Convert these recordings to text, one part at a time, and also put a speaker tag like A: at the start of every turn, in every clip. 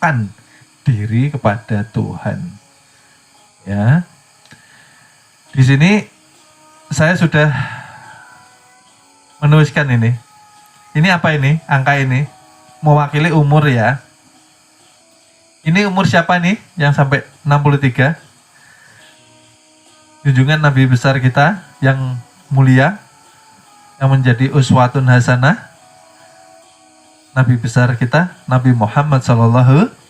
A: menyerahkan diri kepada Tuhan. Ya. Di sini saya sudah menuliskan ini. Ini apa ini? Angka ini mewakili umur ya. Ini umur siapa nih yang sampai 63? Junjungan Nabi besar kita yang mulia, yang menjadi uswatun hasanah, Nabi besar kita, Nabi Muhammad Sallallahu.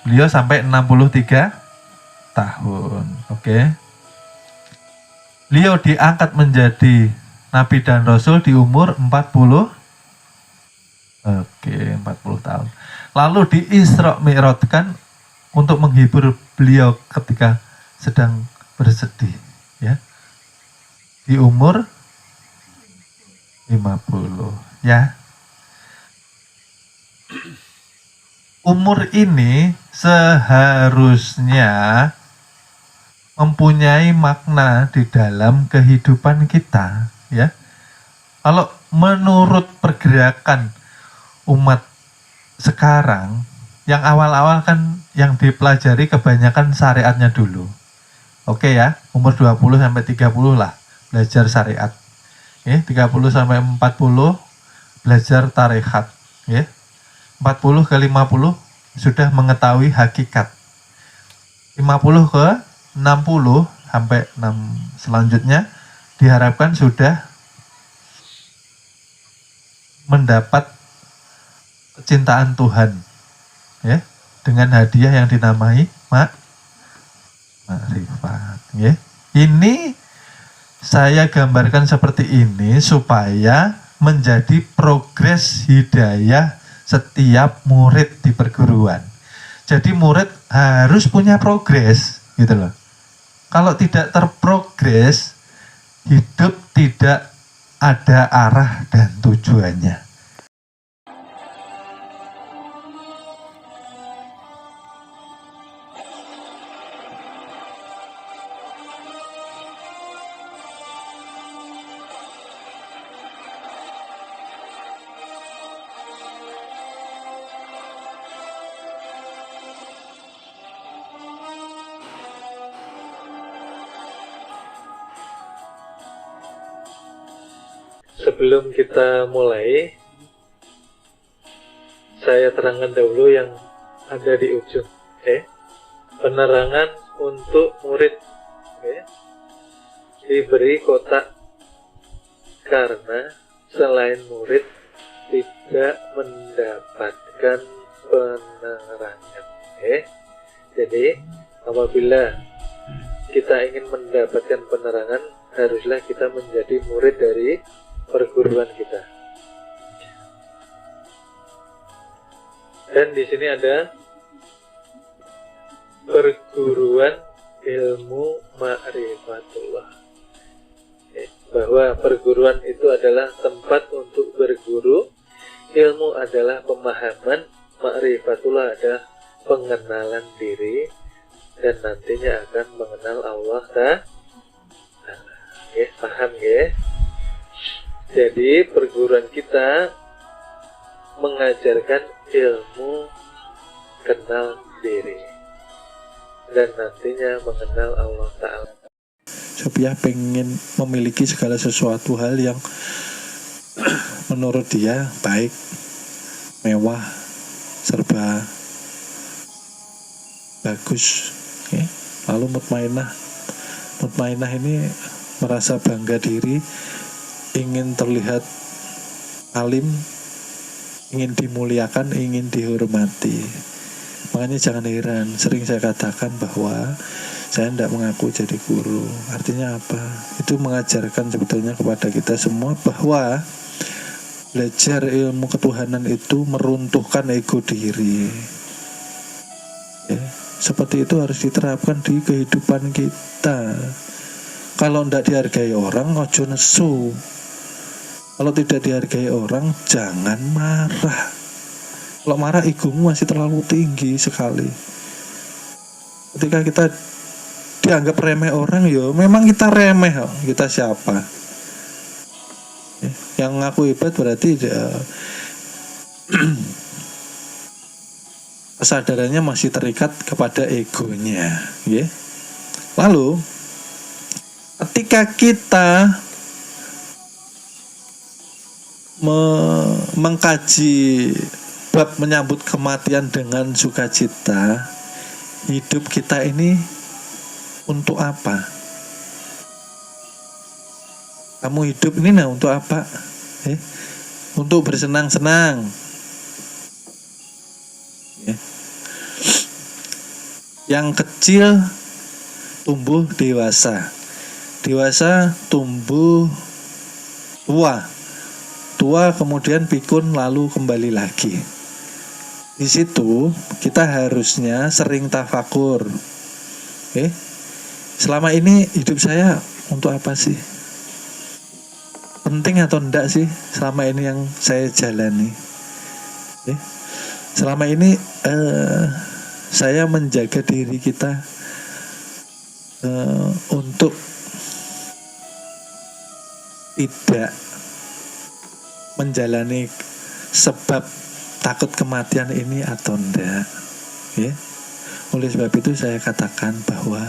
A: Beliau sampai 63 tahun. Oke. Beliau diangkat menjadi Nabi dan Rasul di umur 40. 40 tahun. Lalu di Isra Mi'rajkan untuk menghibur beliau ketika sedang bersedih, ya. Di umur 50, ya. Umur ini seharusnya mempunyai makna di dalam kehidupan kita, ya. Kalau menurut pergerakan umat sekarang, yang awal-awal kan yang dipelajari kebanyakan syariatnya dulu. Oke ya, umur 20 sampai 30 lah belajar syariat. 30 sampai 40 belajar tarekat, ya. 40 ke 50 sudah mengetahui hakikat. 50 ke 60 sampai 6 selanjutnya diharapkan sudah mendapat kecintaan Tuhan, ya, dengan hadiah yang dinamai makrifat, ya. Ini saya gambarkan seperti ini supaya menjadi progres hidayah setiap murid di perguruan. Jadi murid harus punya progres, gitu loh. Kalau tidak terprogres, hidup tidak ada arah dan tujuannya. Sebelum kita mulai, saya terangkan dahulu yang ada di ujung. Penerangan untuk murid, diberi kotak karena selain murid tidak mendapatkan penerangan. Jadi apabila kita ingin mendapatkan penerangan, haruslah kita menjadi murid dari perguruan kita. Dan di sini ada perguruan ilmu ma'rifatullah. Bahwa perguruan itu adalah tempat untuk berguru, ilmu adalah pemahaman, ma'rifatullah adalah pengenalan diri, dan nantinya akan mengenal Allah Ta'ala. Paham ya? Jadi perguruan kita mengajarkan ilmu kenal diri dan nantinya mengenal Allah Ta'ala. Sophia pengen memiliki segala sesuatu hal yang menurut dia baik, mewah, serba bagus, lalu mutmainah ini merasa bangga diri, ingin terlihat alim, ingin dimuliakan, ingin dihormati. Makanya jangan heran, sering saya katakan bahwa saya tidak mengaku jadi guru. Artinya apa? Itu mengajarkan sebetulnya kepada kita semua bahwa belajar ilmu ketuhanan itu meruntuhkan ego diri. Seperti itu harus diterapkan di kehidupan kita. Kalau tidak dihargai orang, ojo nesu. Kalau tidak dihargai orang, jangan marah. Kalau marah, egomu masih terlalu tinggi sekali. Ketika kita dianggap remeh orang, ya memang kita remeh. Kita siapa? Yang ngaku hebat berarti kesadarannya masih terikat kepada egonya, ya. Lalu ketika kita mengkaji bab menyambut kematian dengan sukacita, hidup kita ini untuk apa? Kamu hidup ini untuk apa? Untuk bersenang-senang. Yang kecil tumbuh dewasa, dewasa tumbuh tua, tua kemudian pikun lalu kembali lagi. Di situ kita harusnya sering tafakur. Selama ini hidup saya untuk apa sih? Penting atau enggak sih selama ini yang saya jalani? Selama ini saya menjaga diri kita untuk tidak menjalani sebab takut kematian ini atau enggak, ya. Oleh sebab itu saya katakan bahwa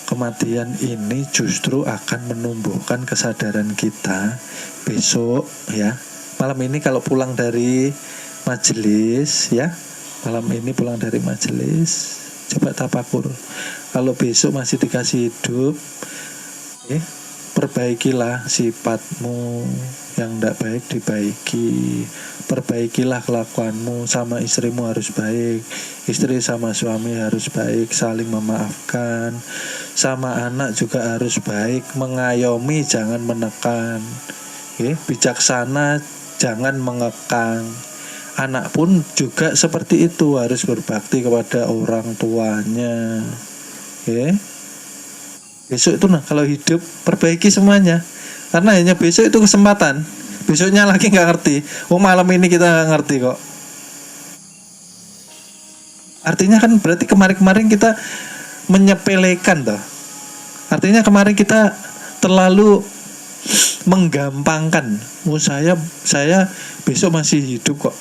A: kematian ini justru akan menumbuhkan kesadaran kita besok, ya. Malam ini kalau pulang dari majelis, ya, malam ini pulang dari majelis, coba tafakur. Kalau besok masih dikasih hidup, perbaikilah sifatmu, yang tidak baik dibaiki. Perbaikilah kelakuanmu, sama istrimu harus baik, istri sama suami harus baik, saling memaafkan, sama anak juga harus baik, mengayomi jangan menekan, bijaksana jangan mengekang. Anak pun juga seperti itu, harus berbakti kepada orang tuanya. Besok itu kalau hidup perbaiki semuanya, karena hanya besok itu kesempatan. Besoknya lagi nggak ngerti. Malam ini kita nggak ngerti kok. Artinya kan berarti kemarin kita menyepelekan toh. Artinya kemarin kita terlalu menggampangkan. Saya besok masih hidup kok.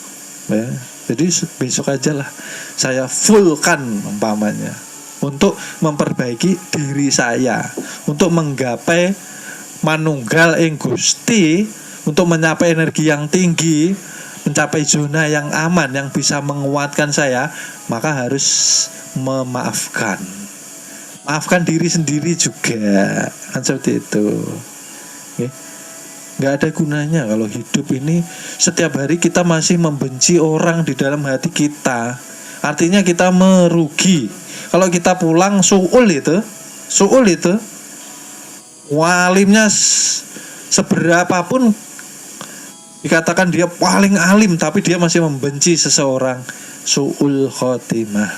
A: Ya, jadi besok aja lah saya fullkan umpamanya untuk memperbaiki diri saya, untuk menggapai manunggal ing Gusti, untuk mencapai energi yang tinggi, mencapai zona yang aman yang bisa menguatkan saya, maka harus memaafkan. Maafkan diri sendiri juga, kan seperti itu. Nggak ada gunanya kalau hidup ini setiap hari kita masih membenci orang di dalam hati kita. Artinya kita merugi. Kalau kita pulang suul itu walimnya seberapapun dikatakan dia paling alim, tapi dia masih membenci seseorang, suul khotimah.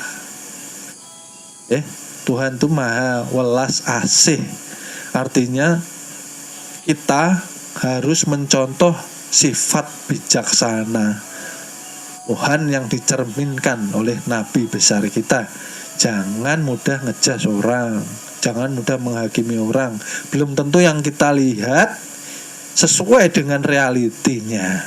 A: Tuhan itu maha welas asih. Artinya kita harus mencontoh sifat bijaksana Tuhan yang dicerminkan oleh Nabi besar kita. Jangan mudah ngejas orang, jangan mudah menghakimi orang. Belum tentu yang kita lihat sesuai dengan realitinya.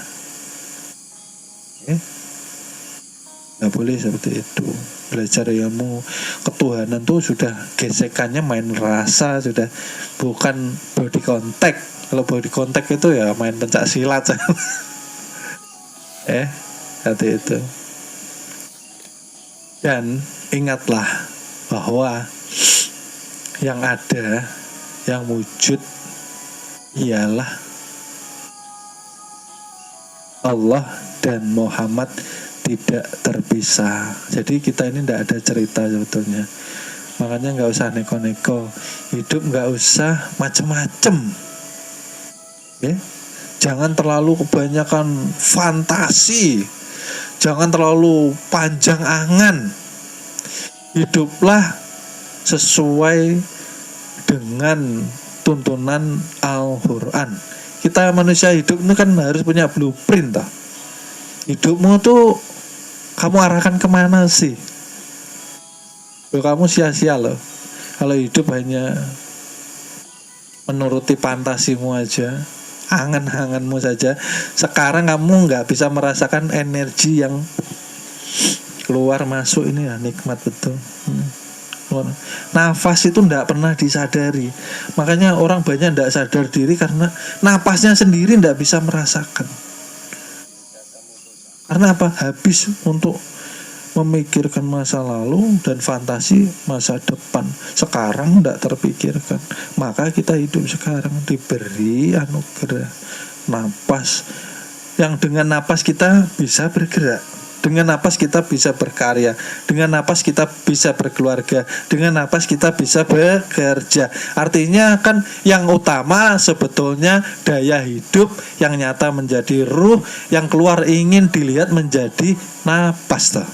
A: Nggak boleh seperti itu. Belajar ilmu ketuhanan tuh sudah gesekannya main rasa, sudah bukan body contact. Kalau body contact itu ya main pencak silat. Seperti itu. Dan ingatlah bahwa yang ada, yang wujud ialah Allah dan Muhammad tidak terpisah. Jadi kita ini tidak ada cerita sebetulnya. Makanya nggak usah neko-neko. Hidup nggak usah macem-macem. Jangan terlalu kebanyakan fantasi, jangan terlalu panjang angan. Hiduplah sesuai dengan tuntunan Al-Quran. Kita manusia hidup ini kan harus punya blueprint toh. Hidupmu tuh kamu arahkan kemana sih? Kamu sia-sia loh kalau hidup hanya menuruti fantasimu aja, angan-anganmu saja. Sekarang kamu nggak bisa merasakan energi yang keluar masuk ini ya nikmat betul. Nafas itu tidak pernah disadari. Makanya orang banyak tidak sadar diri karena napasnya sendiri tidak bisa merasakan. Karena apa? Habis untuk memikirkan masa lalu dan fantasi masa depan. Sekarang tidak terpikirkan. Maka kita hidup sekarang diberi anugerah napas, yang dengan napas kita bisa bergerak. Dengan napas kita bisa berkarya. Dengan napas kita bisa berkeluarga. Dengan napas kita bisa bekerja. Artinya kan yang utama sebetulnya daya hidup yang nyata menjadi ruh, yang keluar ingin dilihat menjadi napas toh.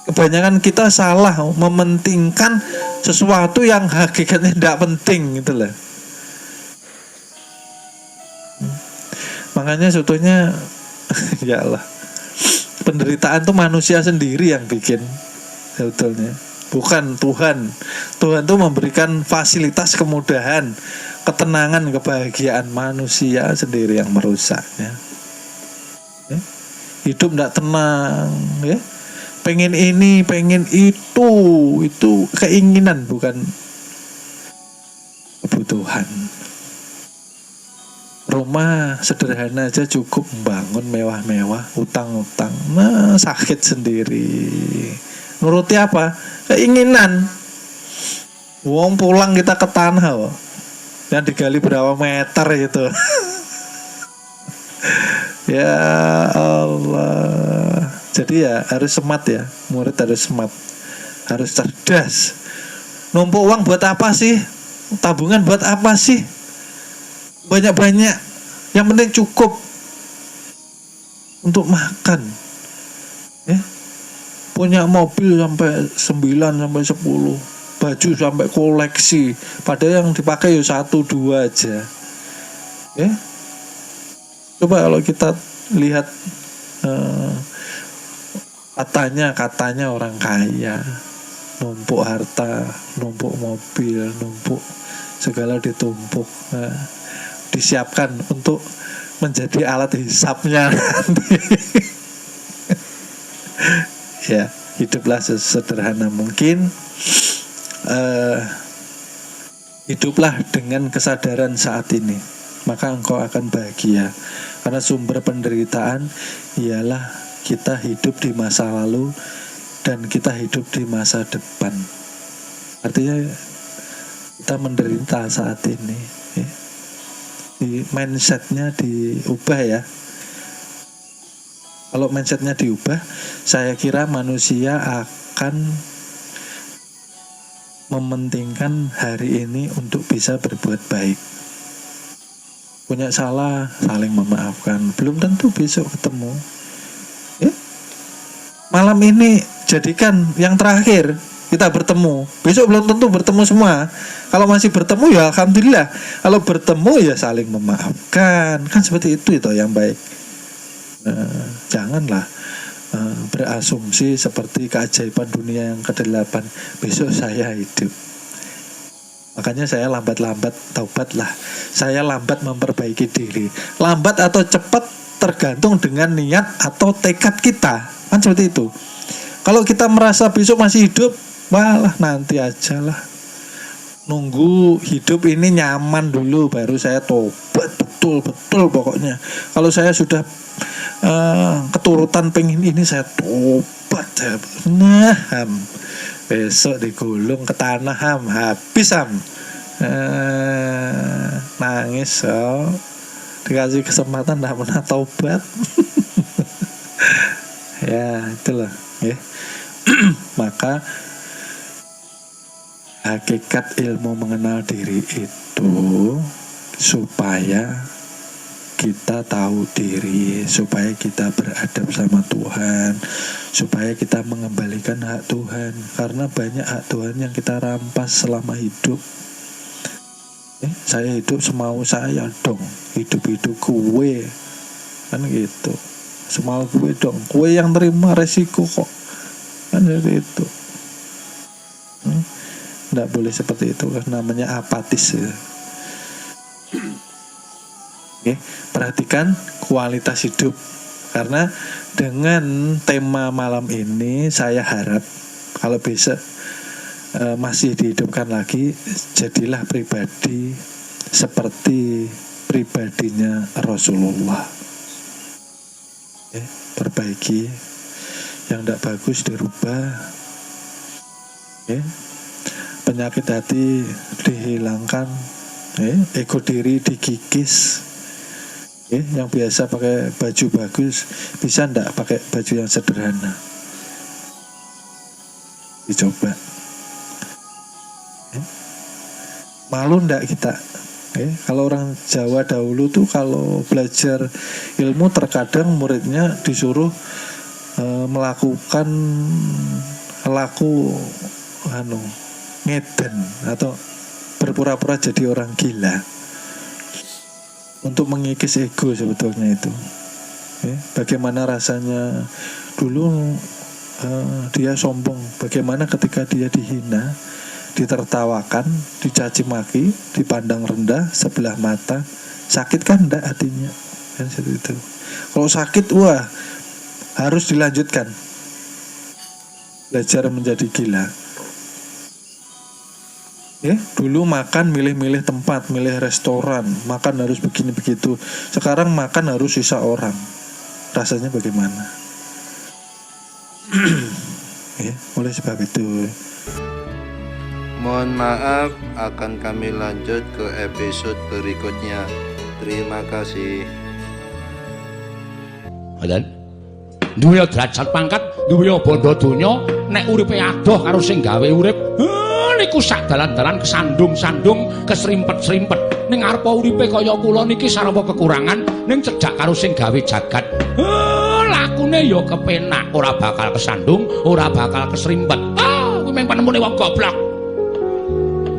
A: Kebanyakan kita salah mementingkan sesuatu yang hakikatnya tidak penting gitu loh. Makanya sebetulnya ya Allah, penderitaan tuh manusia sendiri yang bikin sebetulnya, bukan Tuhan. Tuhan tuh memberikan fasilitas, kemudahan, ketenangan, kebahagiaan. Manusia sendiri yang merusaknya. Ya? Hidup tidak tenang, ya. Pengen ini, pengen itu keinginan bukan kebutuhan. Rumah sederhana aja cukup membangun mewah-mewah, utang-utang, nah sakit sendiri. Nuruti apa? Keinginan. Wong pulang kita ke tanah loh, yang digali berapa meter itu. Ya Allah. Jadi ya harus smart ya, murid harus smart, harus cerdas. Numpuk uang buat apa sih? Tabungan buat apa sih? Banyak-banyak, yang penting cukup untuk makan. Ya. Punya mobil sampai 9 sampai 10, baju sampai koleksi, padahal yang dipakai ya 1-2 aja. Ya. Coba kalau kita lihat katanya orang kaya, numpuk harta, numpuk mobil, numpuk segala ditumpuk. Disiapkan untuk menjadi alat hisapnya nanti. Ya, hiduplah sesederhana mungkin. Hiduplah dengan kesadaran saat ini, maka engkau akan bahagia. Karena sumber penderitaan ialah kita hidup di masa lalu dan kita hidup di masa depan. Artinya kita menderita saat ini, ya. Mindsetnya diubah ya. Kalau mindsetnya diubah, saya kira manusia akan mementingkan hari ini untuk bisa berbuat baik. Punya salah, saling memaafkan. Belum tentu besok ketemu. Malam ini jadikan yang terakhir kita bertemu. Besok belum tentu bertemu semua. Kalau masih bertemu ya alhamdulillah. Kalau bertemu ya saling memaafkan. Kan seperti itu yang baik. Janganlah berasumsi seperti keajaiban dunia yang ke-8. Besok saya hidup. Makanya saya lambat-lambat taubatlah. Saya lambat memperbaiki diri. Lambat atau cepat tergantung dengan niat atau tekad kita. Kan seperti itu. Kalau kita merasa besok masih hidup, walah nanti aja lah. Nunggu hidup ini nyaman dulu baru saya tobat betul-betul pokoknya. Kalau saya sudah keturutan pengen ini saya tobat. Nah, besok digulung ke tanah habis nangis dikasih kesempatan tidak pernah tobat. Ya itulah ya. Maka hakikat ilmu mengenal diri itu supaya kita tahu diri, supaya kita beradab sama Tuhan, supaya kita mengembalikan hak Tuhan. Karena banyak hak Tuhan yang kita rampas selama hidup. Saya hidup semau saya dong, hidup-hidup gue kan gitu, semau gue dong, gue yang terima resiko kok, kan jadi itu. Nggak boleh seperti itu, namanya apatis ya. Oke, perhatikan kualitas hidup Karena dengan tema malam ini saya harap kalau bisa masih dihidupkan lagi, jadilah pribadi seperti pribadinya Rasulullah. Perbaiki yang tidak bagus, dirubah. Penyakit hati dihilangkan, ego diri dikikis. Yang biasa pakai baju bagus bisa ndak pakai baju yang sederhana, dicoba. Malu ndak kita? Kalau orang Jawa dahulu tuh kalau belajar ilmu terkadang muridnya disuruh melakukan laku ngeden atau berpura-pura jadi orang gila untuk mengikis ego sebetulnya itu. Bagaimana rasanya dulu dia sombong, bagaimana ketika dia dihina, ditertawakan, dicaci maki, dipandang rendah sebelah mata, sakit kan enggak hatinya, kan seperti itu. Kalau sakit, wah harus dilanjutkan belajar menjadi gila. Dulu makan milih-milih tempat, milih restoran, makan harus begini begitu. Sekarang makan harus sisa orang, rasanya bagaimana? Oleh sebab itu,
B: mohon maaf, akan kami lanjut ke episode berikutnya. Terima kasih.
C: Duwe derajat pangkat, duwe bondo donya, nek uripe adoh karo sing gawe urip, niku sak dalan-dalan kesandung-sandung, kesrimpet-srimpet. Ning arepa uripe kaya kula niki sarwa kekurangan, ning cedhak karo sing gawe jagat. Lakune ya kepenak, ora bakal kesandung, ora bakal kesrimpet. Kuwi mung penemune wong goblok.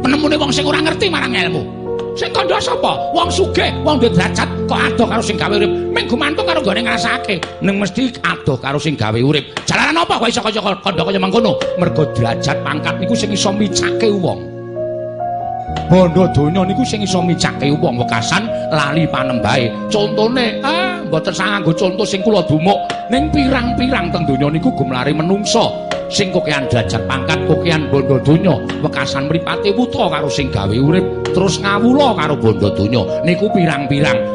C: Penemune wong sing ora ngerti marang ilmu. Sing kandha sapa? Wong sugih, wong duwe derajat kok adoh karo sing gawe urip. Ming gumantung karo gone ngrasake. Ning mesti adoh karo sing gawe urip. Jalaran apa kok iso kaya kandha kaya mangkono? Mergo derajat pangkat niku sing iso micake wong. Bondo donya niku sing iso micake wong wekasan lali panembahe. Contone, mboten nganggo conto sing kula dumuk, ning pirang-pirang teng donya niku gumlare menungso. Sing kokean derajat pangkat, kokean bondo donya, wekasan mripate wuta karo sing gawe urip, terus ngawula karo bondo donya niku pirang-pirang.